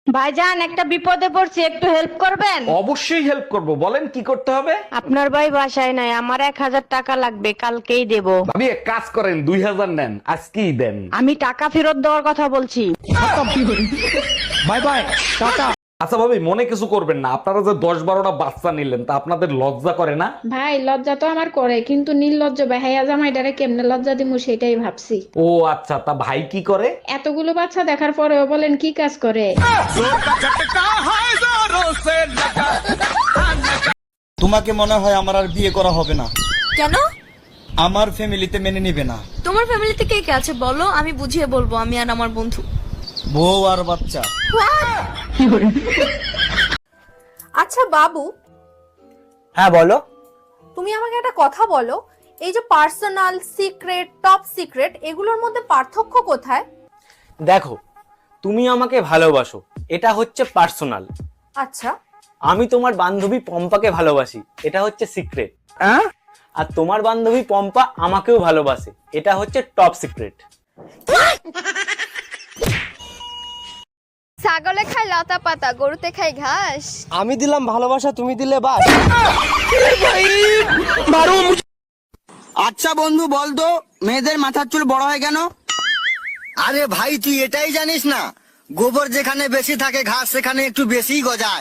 ভাইজান একটা বিপদে পড়ছি, একটু হেল্প করবেন? অবশ্যই হেল্প করব, বলেন কি করতে হবে। আপনার ভাই বাসায় নাই, আমার 1000 টাকা লাগবে, কালকেই দেব। ভাবি এক কাজ করেন, 2000 নেন, আজকেই দেন। আমি টাকা ফেরত দেওয়ার কথা বলছি। Bye bye, tata. আচ্ছা ভাবি, মনে কিছু করবেন না, আপনারা যে 10-12টা বাচ্চা নিলেন তা আপনাদের লজ্জা করে না? ভাই লজ্জা তো আমার করে, কিন্তু নির্লজ্জ বেহাইয়া জামাইটারে কেমনে লজ্জা দিমু সেটাই ভাবছি। ও আচ্ছা, তা ভাই কি করে? এতগুলো বাচ্চা দেখার পরেও বলেন কি কাজ করে? তোমাকে মনে হয় আমার আর বিয়ে করা হবে না। কেন? আমার ফ্যামিলিতে মেনে নিবে না। তোমার ফ্যামিলিতে কে কে আছে বলো, আমি বুঝিয়ে বলবো, আমি আর আমার বন্ধু। বউ আর বাচ্চা। আচ্ছা বাবু, হ্যাঁ বলো। তুমি আমাকে একটা কথা বলো, এই যে পার্সোনাল সিক্রেট, টপ সিক্রেট, এগুলোর মধ্যে পার্থক্য কোথায়? দেখো, তুমি আমাকে ভালোবাসো, এটা হচ্ছে পার্সোনাল। আচ্ছা, আমি তোমার বান্ধবী পম্পাকে ভালোবাসি, এটা হচ্ছে সিক্রেট। আর তোমার বান্ধবী পম্পা আমাকেও ভালোবাসে, এটা হচ্ছে টপ সিক্রেট। ছাগলে খায় লতা পাতা, গরুতে খায় ঘাস। আমি দিলাম ভালোবাসা, তুমি দিলে বাস। আচ্ছা বন্ধু, বলতো মেয়েদের মাথার চুল বড় হয় কেন? আরে ভাই, তুই এটাই জানিস না, গোবর যেখানে বেশি থাকে ঘাস সেখানে একটু বেশি গজায়।